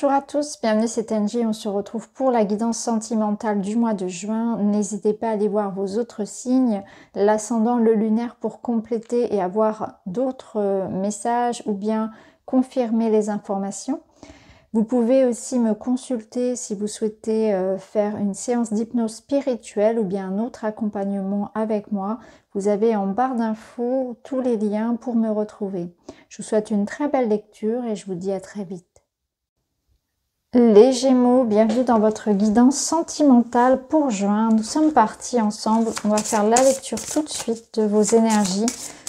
Bonjour à tous, bienvenue, c'est Angie. On se retrouve pour la guidance sentimentale du mois de juin. N'hésitez pas à aller voir vos autres signes, l'ascendant, le lunaire, pour compléter et avoir d'autres messages ou bien confirmer les informations. Vous pouvez aussi me consulter si vous souhaitez faire une séance d'hypnose spirituelle ou bien un autre accompagnement avec moi. Vous avez en barre d'infos tous les liens pour me retrouver. Je vous souhaite une très belle lecture et je vous dis à très vite. Les Gémeaux, bienvenue dans votre guidance sentimentale pour juin. Nous sommes partis ensemble. On va faire la lecture tout de suite de vos énergies,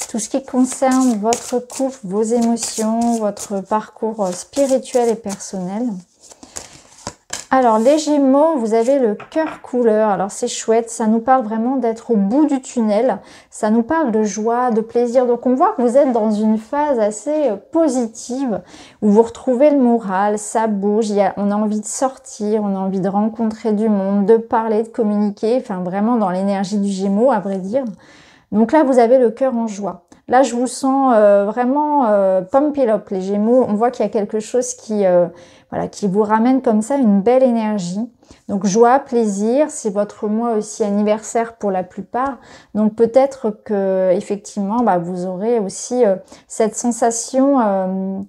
tout ce qui concerne votre couple, vos émotions, votre parcours spirituel et personnel. Alors les Gémeaux, vous avez le cœur couleur. Alors c'est chouette, ça nous parle vraiment d'être au bout du tunnel. Ça nous parle de joie, de plaisir. Donc on voit que vous êtes dans une phase assez positive où vous retrouvez le moral, ça bouge, on a envie de sortir, on a envie de rencontrer du monde, de parler, de communiquer. Enfin vraiment dans l'énergie du Gémeaux à vrai dire. Donc là vous avez le cœur en joie. Là, je vous sens vraiment pumped up, les Gémeaux. On voit qu'il y a quelque chose qui vous ramène comme ça une belle énergie. Donc, joie, plaisir, c'est votre mois aussi anniversaire pour la plupart. Donc, peut-être que effectivement, vous aurez aussi cette sensation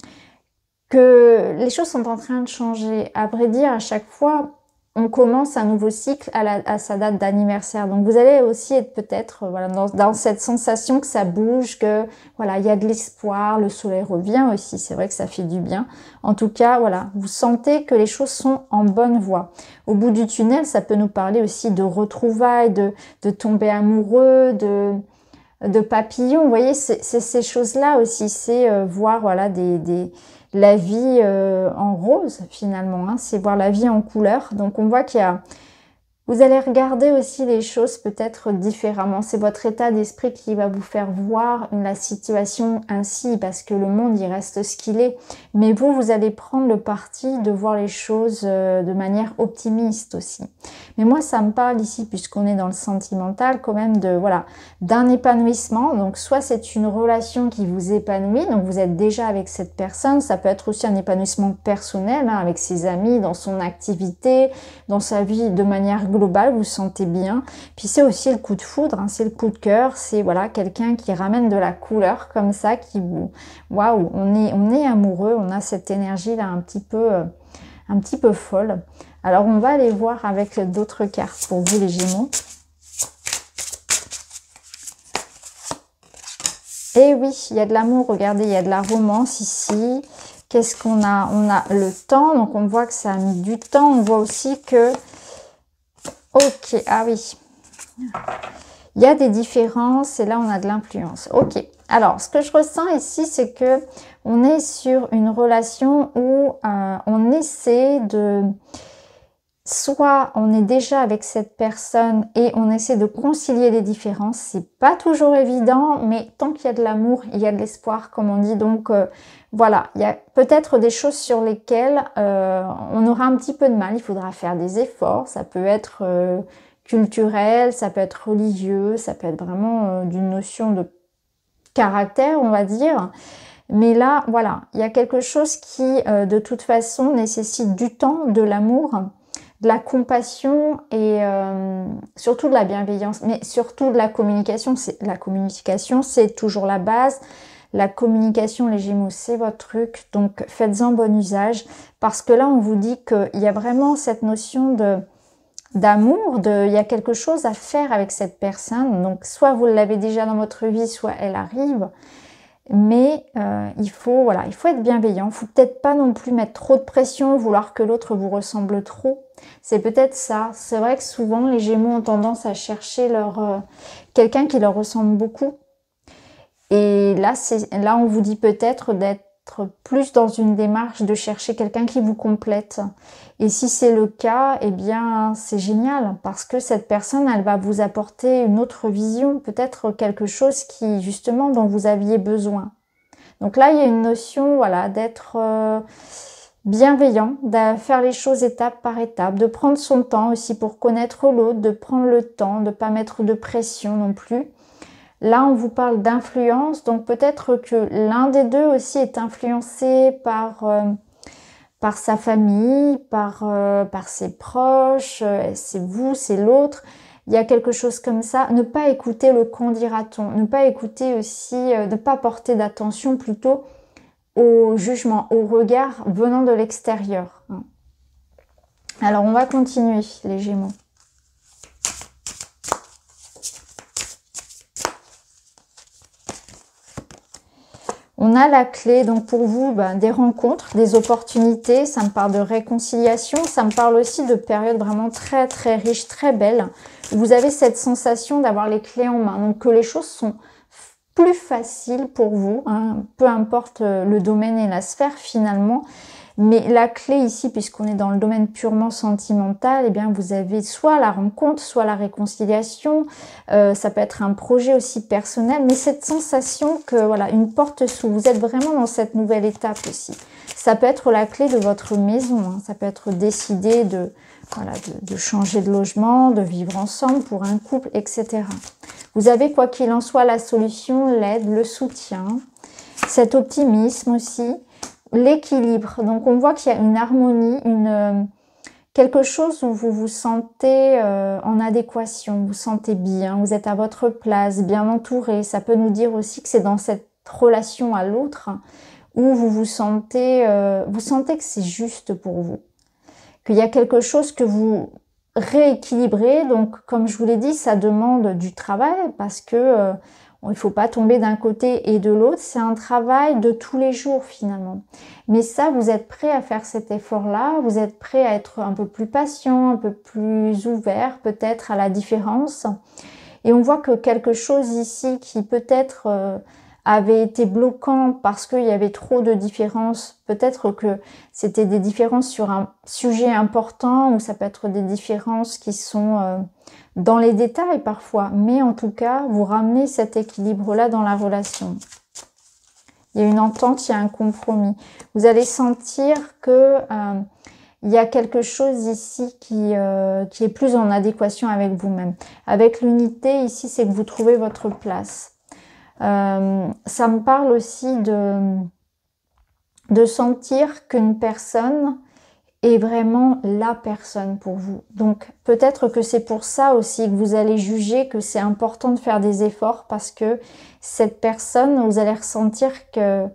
que les choses sont en train de changer. À vrai dire, à chaque fois, on commence un nouveau cycle à sa date d'anniversaire. Donc vous allez aussi être peut-être dans cette sensation que ça bouge, que voilà, il y a de l'espoir, le soleil revient aussi, c'est vrai que ça fait du bien. En tout cas, voilà, vous sentez que les choses sont en bonne voie. Au bout du tunnel, ça peut nous parler aussi de retrouvailles, de tomber amoureux, de papillons. Vous voyez, c'est ces choses-là aussi, c'est voir voilà la vie en rose finalement, hein. C'est voir la vie en couleur. Donc on voit vous allez regarder aussi les choses peut-être différemment. C'est votre état d'esprit qui va vous faire voir la situation ainsi, parce que le monde il reste ce qu'il est. Mais vous allez prendre le parti de voir les choses de manière optimiste aussi. Mais moi ça me parle ici, puisqu'on est dans le sentimental, quand même d'un épanouissement. Donc soit c'est une relation qui vous épanouit, donc vous êtes déjà avec cette personne. Ça peut être aussi un épanouissement personnel, hein, avec ses amis, dans son activité, dans sa vie de manière global, vous sentez bien. Puis c'est aussi le coup de foudre, hein, c'est le coup de cœur, c'est voilà quelqu'un qui ramène de la couleur comme ça, qui vous waouh, on est amoureux, on a cette énergie là un petit peu folle. Alors on va aller voir avec d'autres cartes pour vous les Gémeaux. Et oui, il y a de l'amour, regardez, il y a de la romance ici. Qu'est-ce qu'on a? On a le temps, donc on voit que ça a mis du temps. On voit aussi que ok, ah oui, il y a des différences et là on a de l'influence. Ok, alors ce que je ressens ici, c'est que on est sur une relation où on essaie soit on est déjà avec cette personne et on essaie de concilier les différences. C'est pas toujours évident, mais tant qu'il y a de l'amour, il y a de l'espoir, comme on dit. Donc voilà, il y a peut-être des choses sur lesquelles on aura un petit peu de mal. Il faudra faire des efforts. Ça peut être culturel, ça peut être religieux, ça peut être vraiment d'une notion de caractère, on va dire. Mais là, voilà, il y a quelque chose qui, de toute façon, nécessite du temps, de l'amour, de la compassion et surtout de la bienveillance, mais surtout de la communication. La communication, c'est toujours la base. La communication, les Gémeaux, c'est votre truc. Donc, faites-en bon usage. Parce que là, on vous dit qu'il y a vraiment cette notion d'amour, il y a quelque chose à faire avec cette personne. Donc, soit vous l'avez déjà dans votre vie, soit elle arrive. Mais il faut être bienveillant. Il faut peut-être pas non plus mettre trop de pression, vouloir que l'autre vous ressemble trop. C'est peut-être ça. C'est vrai que souvent, les Gémeaux ont tendance à chercher quelqu'un qui leur ressemble beaucoup. Et là, on vous dit peut-être d'être plus dans une démarche de chercher quelqu'un qui vous complète. Et si c'est le cas, eh bien, c'est génial parce que cette personne, elle va vous apporter une autre vision, peut-être quelque chose qui, justement, dont vous aviez besoin. Donc là, il y a une notion, voilà, d'être bienveillant, de faire les choses étape par étape, de prendre son temps aussi pour connaître l'autre, de prendre le temps, de ne pas mettre de pression non plus. Là, on vous parle d'influence, donc peut-être que l'un des deux aussi est influencé par par sa famille, par ses proches, c'est vous, c'est l'autre. Il y a quelque chose comme ça. Ne pas écouter le qu'en dira-t-on. Ne pas écouter aussi, ne pas porter d'attention plutôt au jugement, au regard venant de l'extérieur. Alors, on va continuer, les Gémeaux. On a la clé, donc pour vous, des rencontres, des opportunités. Ça me parle de réconciliation. Ça me parle aussi de périodes vraiment très, très riches, très belles. Vous avez cette sensation d'avoir les clés en main. Donc, que les choses sont plus faciles pour vous, hein, peu importe le domaine et la sphère finalement. Mais la clé ici, puisqu'on est dans le domaine purement sentimental, eh bien vous avez soit la rencontre, soit la réconciliation. Ça peut être un projet aussi personnel, mais cette sensation que voilà, une porte s'ouvre. Vous êtes vraiment dans cette nouvelle étape aussi. Ça peut être la clé de votre maison. Hein. Ça peut être décider de changer de logement, de vivre ensemble pour un couple, etc. Vous avez quoi qu'il en soit la solution, l'aide, le soutien, cet optimisme aussi. L'équilibre, donc on voit qu'il y a une harmonie, quelque chose où vous vous sentez en adéquation, vous vous sentez bien, vous êtes à votre place, bien entouré. Ça peut nous dire aussi que c'est dans cette relation à l'autre où vous sentez que c'est juste pour vous, qu'il y a quelque chose que vous rééquilibrez. Donc comme je vous l'ai dit, ça demande du travail parce que il ne faut pas tomber d'un côté et de l'autre. C'est un travail de tous les jours finalement. Mais ça, vous êtes prêt à faire cet effort-là. Vous êtes prêt à être un peu plus patient, un peu plus ouvert peut-être à la différence. Et on voit que quelque chose ici qui peut-être avait été bloquant parce qu'il y avait trop de différences. Peut-être que c'était des différences sur un sujet important ou ça peut être des différences qui sont dans les détails parfois. Mais en tout cas, vous ramenez cet équilibre-là dans la relation. Il y a une entente, il y a un compromis. Vous allez sentir que il y a quelque chose ici qui est plus en adéquation avec vous-même. Avec l'unité, ici, c'est que vous trouvez votre place. Ça me parle aussi de sentir qu'une personne est vraiment la personne pour vous. Donc peut-être que c'est pour ça aussi que vous allez juger que c'est important de faire des efforts parce que cette personne, vous allez ressentir que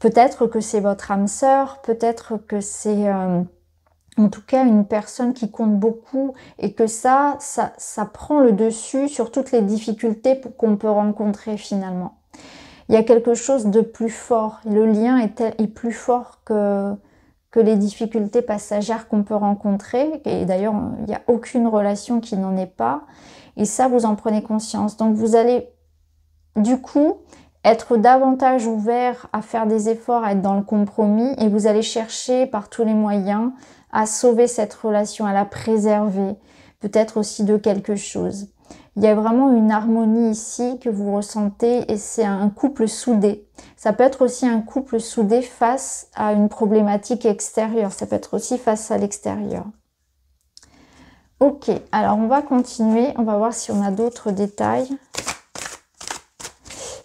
peut-être que c'est votre âme sœur, peut-être que c'est en tout cas une personne qui compte beaucoup et que ça prend le dessus sur toutes les difficultés qu'on peut rencontrer finalement. Il y a quelque chose de plus fort. Le lien est plus fort que les difficultés passagères qu'on peut rencontrer. Et d'ailleurs, il n'y a aucune relation qui n'en est pas. Et ça, vous en prenez conscience. Donc, vous allez, du coup, être davantage ouvert à faire des efforts, à être dans le compromis. Et vous allez chercher par tous les moyens à sauver cette relation, à la préserver. Peut-être aussi de quelque chose. Il y a vraiment une harmonie ici que vous ressentez et c'est un couple soudé. Ça peut être aussi un couple soudé face à une problématique extérieure. Ça peut être aussi face à l'extérieur. Ok, alors on va continuer. On va voir si on a d'autres détails.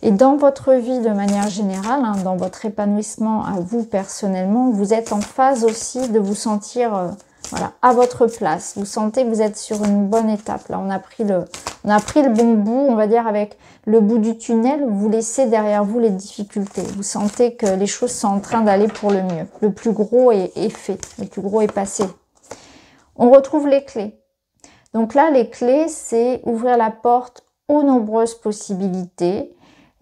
Et dans votre vie de manière générale, hein, dans votre épanouissement à vous personnellement, vous êtes en phase aussi de vous sentir voilà, à votre place. Vous sentez que vous êtes sur une bonne étape. Là, on a pris le bon bout, on va dire, avec le bout du tunnel. Vous laissez derrière vous les difficultés. Vous sentez que les choses sont en train d'aller pour le mieux. Le plus gros est fait. Le plus gros est passé. On retrouve les clés. Donc là, les clés, c'est ouvrir la porte aux nombreuses possibilités.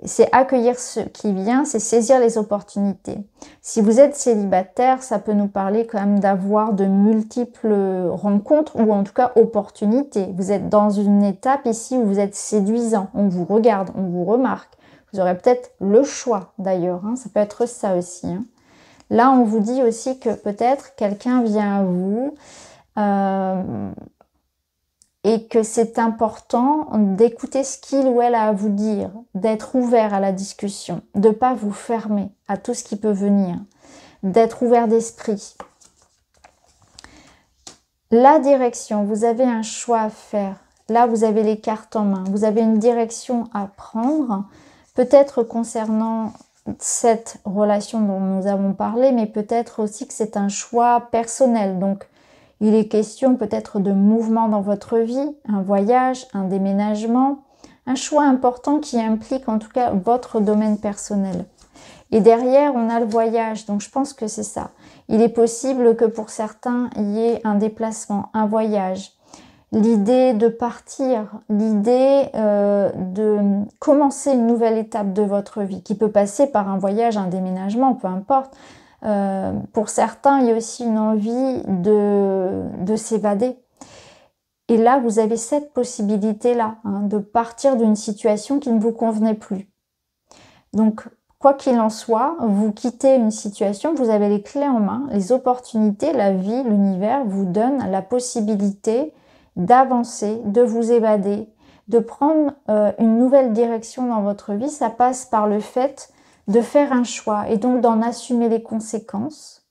C'est accueillir ce qui vient, c'est saisir les opportunités. Si vous êtes célibataire, ça peut nous parler quand même d'avoir de multiples rencontres ou en tout cas opportunités. Vous êtes dans une étape ici où vous êtes séduisant, on vous regarde, on vous remarque. Vous aurez peut-être le choix d'ailleurs, hein, ça peut être ça aussi. Hein. Là, on vous dit aussi que peut-être quelqu'un vient à vous et que c'est important d'écouter ce qu'il ou elle a à vous dire, d'être ouvert à la discussion, de ne pas vous fermer à tout ce qui peut venir, d'être ouvert d'esprit. La direction, vous avez un choix à faire. Là, vous avez les cartes en main, vous avez une direction à prendre, peut-être concernant cette relation dont nous avons parlé, mais peut-être aussi que c'est un choix personnel. Donc, il est question peut-être de mouvement dans votre vie, un voyage, un déménagement, un choix important qui implique en tout cas votre domaine personnel. Et derrière, on a le voyage, donc je pense que c'est ça. Il est possible que pour certains, il y ait un déplacement, un voyage. L'idée de partir, l'idée de commencer une nouvelle étape de votre vie, qui peut passer par un voyage, un déménagement, peu importe. Pour certains, il y a aussi une envie de s'évader. Et là, vous avez cette possibilité-là, hein, de partir d'une situation qui ne vous convenait plus. Donc, quoi qu'il en soit, vous quittez une situation, vous avez les clés en main, les opportunités, la vie, l'univers vous donne la possibilité d'avancer, de vous évader, de prendre une nouvelle direction dans votre vie. Ça passe par le fait de faire un choix et donc d'en assumer les conséquences,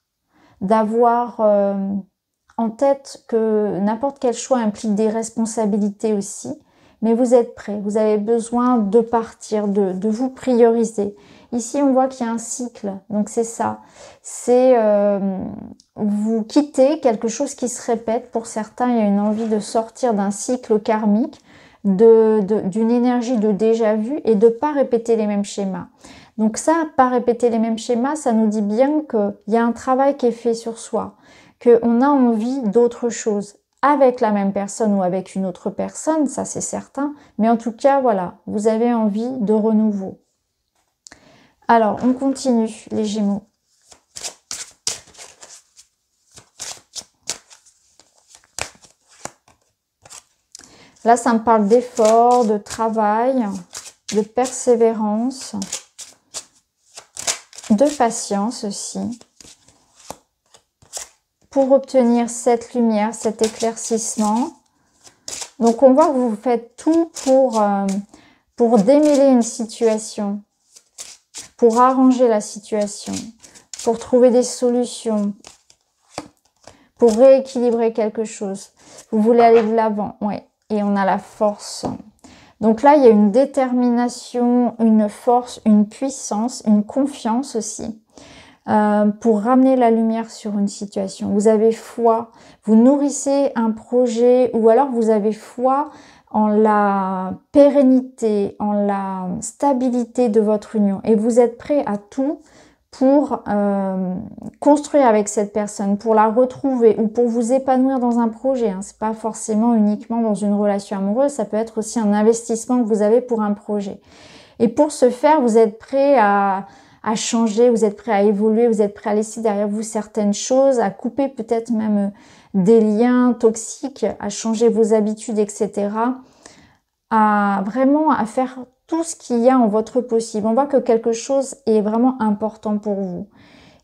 d'avoir en tête que n'importe quel choix implique des responsabilités aussi, mais vous êtes prêt, vous avez besoin de partir, de vous prioriser. Ici, on voit qu'il y a un cycle, donc c'est ça. C'est vous quittez quelque chose qui se répète. Pour certains, il y a une envie de sortir d'un cycle karmique, d'une énergie de déjà-vu et de ne pas répéter les mêmes schémas. Donc ça, pas répéter les mêmes schémas, ça nous dit bien qu'il y a un travail qui est fait sur soi, qu'on a envie d'autre chose, avec la même personne ou avec une autre personne, ça c'est certain, mais en tout cas, voilà, vous avez envie de renouveau. Alors, on continue, les Gémeaux. Là, ça me parle d'effort, de travail, de persévérance, de patience aussi, pour obtenir cette lumière, cet éclaircissement. Donc, on voit que vous faites tout pour démêler une situation, pour arranger la situation, pour trouver des solutions, pour rééquilibrer quelque chose. Vous voulez aller de l'avant, ouais. Et on a la force. Donc là, il y a une détermination, une force, une puissance, une confiance aussi pour ramener la lumière sur une situation. Vous avez foi, vous nourrissez un projet ou alors vous avez foi en la pérennité, en la stabilité de votre union. Et vous êtes prêt à tout pour construire avec cette personne, pour la retrouver ou pour vous épanouir dans un projet. Hein. C'est pas forcément uniquement dans une relation amoureuse, ça peut être aussi un investissement que vous avez pour un projet. Et pour ce faire, vous êtes prêt à changer, vous êtes prêt à évoluer, vous êtes prêt à laisser derrière vous certaines choses, à couper peut-être même des liens toxiques, à changer vos habitudes, etc. À faire tout ce qu'il y a en votre possible. On voit que quelque chose est vraiment important pour vous.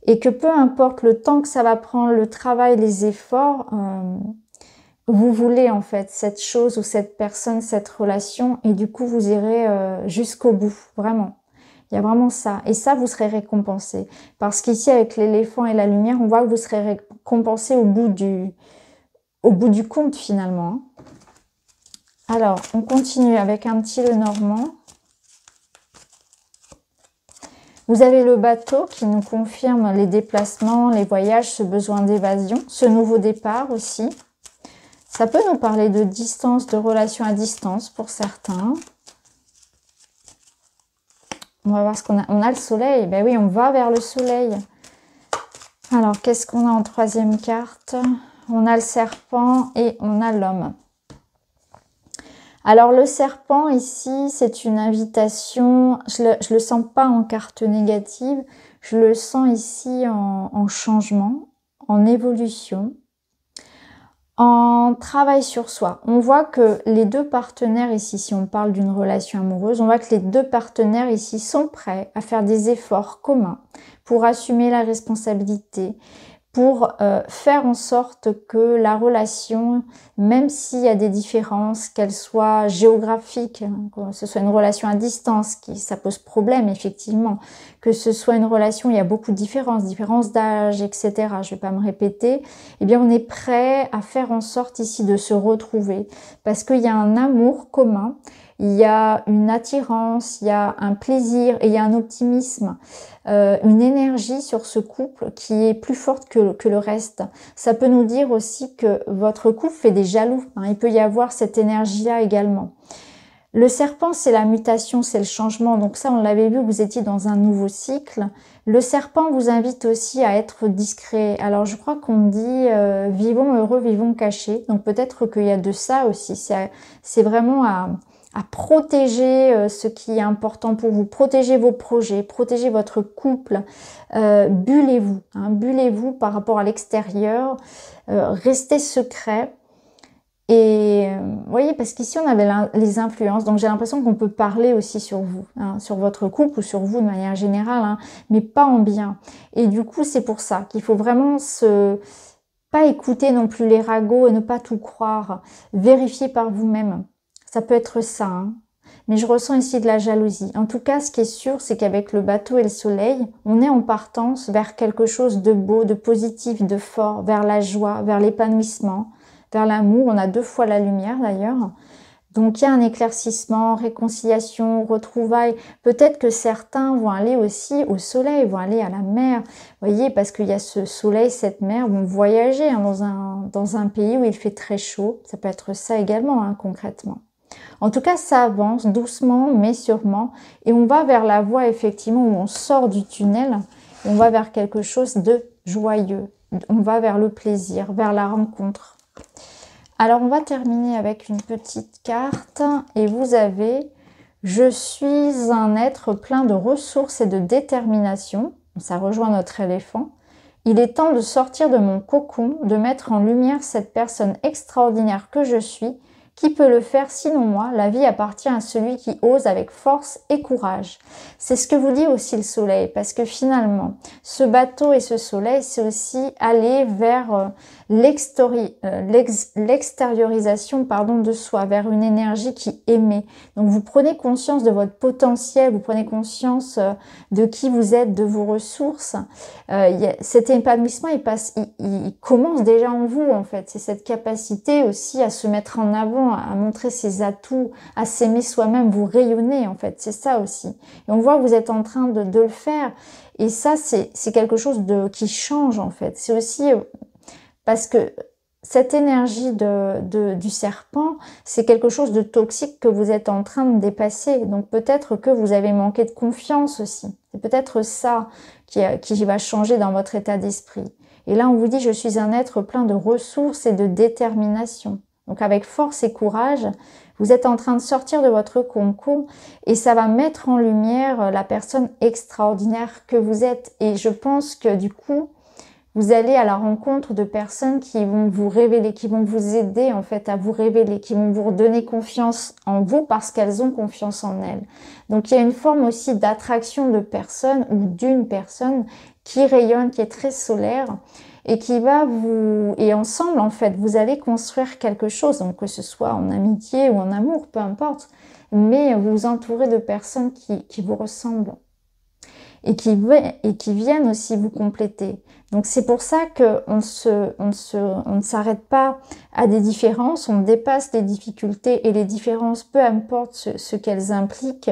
Et que peu importe le temps que ça va prendre, le travail, les efforts, vous voulez en fait cette chose ou cette personne, cette relation, et du coup vous irez jusqu'au bout, vraiment. Il y a vraiment ça. Et ça, vous serez récompensé. Parce qu'ici, avec l'éléphant et la lumière, on voit que vous serez récompensé au bout du compte finalement. Alors, on continue avec un petit Lenormand. Vous avez le bateau qui nous confirme les déplacements, les voyages, ce besoin d'évasion, ce nouveau départ aussi. Ça peut nous parler de distance, de relation à distance pour certains. On va voir ce qu'on a. On a le soleil. Ben oui, on va vers le soleil. Alors, qu'est-ce qu'on a en troisième carte? On a le serpent et on a l'homme. Alors, le serpent, ici, c'est une invitation. Je le sens pas en carte négative. Je le sens ici en changement, en évolution, en travail sur soi. On voit que les deux partenaires ici, si on parle d'une relation amoureuse, on voit que les deux partenaires ici sont prêts à faire des efforts communs pour assumer la responsabilité, pour faire en sorte que la relation, même s'il y a des différences, qu'elles soient géographiques, que ce soit une relation à distance, ça pose problème effectivement, que ce soit une relation où il y a beaucoup de différences d'âge, etc., je ne vais pas me répéter, eh bien on est prêt à faire en sorte ici de se retrouver, parce qu'il y a un amour commun, il y a une attirance, il y a un plaisir et il y a un optimisme, une énergie sur ce couple qui est plus forte que le reste. Ça peut nous dire aussi que votre couple fait des jaloux, hein. Il peut y avoir cette énergie-là également. Le serpent, c'est la mutation, c'est le changement. Donc ça, on l'avait vu, vous étiez dans un nouveau cycle. Le serpent vous invite aussi à être discret. Alors, je crois qu'on dit vivons heureux, vivons cachés. Donc peut-être qu'il y a de ça aussi. C'est vraiment à protéger ce qui est important pour vous. Protéger vos projets, protéger votre couple. Bullez-vous, hein, bullez-vous par rapport à l'extérieur. Restez secret. Et vous voyez, parce qu'ici on avait les influences, donc j'ai l'impression qu'on peut parler aussi sur vous, hein, sur votre couple ou sur vous de manière générale, hein, mais pas en bien. Et du coup, c'est pour ça qu'il faut vraiment pas écouter non plus les ragots et ne pas tout croire. Vérifier par vous-même. Ça peut être ça, hein. Mais je ressens ici de la jalousie. En tout cas, ce qui est sûr, c'est qu'avec le bateau et le soleil, on est en partance vers quelque chose de beau, de positif, de fort, vers la joie, vers l'épanouissement, vers l'amour. On a 2 fois la lumière d'ailleurs. Donc il y a un éclaircissement, réconciliation, retrouvailles. Peut-être que certains vont aller aussi au soleil, vont aller à la mer. Vous voyez, parce qu'il y a ce soleil, cette mer, vont voyager, hein, dans un pays où il fait très chaud. Ça peut être ça également, hein, concrètement. En tout cas, ça avance doucement, mais sûrement. Et on va vers la voie, effectivement, où on sort du tunnel. On va vers quelque chose de joyeux. On va vers le plaisir, vers la rencontre. Alors, on va terminer avec une petite carte. Et vous avez « Je suis un être plein de ressources et de détermination ». Ça rejoint notre éléphant. Il est temps de sortir de mon cocon, de mettre en lumière cette personne extraordinaire que je suis. Qui peut le faire sinon moi? La vie appartient à celui qui ose avec force et courage. C'est ce que vous dit aussi le soleil, parce que finalement, ce bateau et ce soleil, c'est aussi aller vers l'extériorisation de soi, vers une énergie qui émet. Donc vous prenez conscience de votre potentiel, vous prenez conscience de qui vous êtes, de vos ressources. Cet épanouissement, il commence déjà en vous en fait. C'est cette capacité aussi à se mettre en avant, à montrer ses atouts, à s'aimer soi-même, vous rayonnez en fait, c'est ça aussi. Et on voit que vous êtes en train de le faire, et ça c'est quelque chose qui change en fait. C'est aussi parce que cette énergie du serpent, c'est quelque chose de toxique que vous êtes en train de dépasser. Donc peut-être que vous avez manqué de confiance aussi. C'est peut-être ça qui va changer dans votre état d'esprit. Et là on vous dit, je suis un être plein de ressources et de détermination. Donc avec force et courage, vous êtes en train de sortir de votre cocon et ça va mettre en lumière la personne extraordinaire que vous êtes. Et je pense que du coup, vous allez à la rencontre de personnes qui vont vous révéler, qui vont vous aider en fait à vous révéler, qui vont vous redonner confiance en vous parce qu'elles ont confiance en elles. Donc il y a une forme aussi d'attraction de personnes ou d'une personne qui rayonne, qui est très solaire, et qui va et ensemble en fait vous allez construire quelque chose, donc que ce soit en amitié ou en amour, peu importe, mais vous vous entourez de personnes qui vous ressemblent et qui viennent aussi vous compléter. Donc c'est pour ça qu'on ne s'arrête pas à des différences, on dépasse les difficultés et les différences, peu importe ce qu'elles impliquent,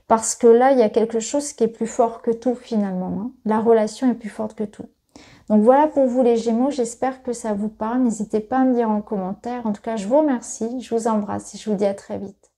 parce que là il y a quelque chose qui est plus fort que tout finalement, hein. La relation est plus forte que tout. Donc voilà pour vous les Gémeaux, j'espère que ça vous parle. N'hésitez pas à me dire en commentaire. En tout cas, je vous remercie, je vous embrasse et je vous dis à très vite.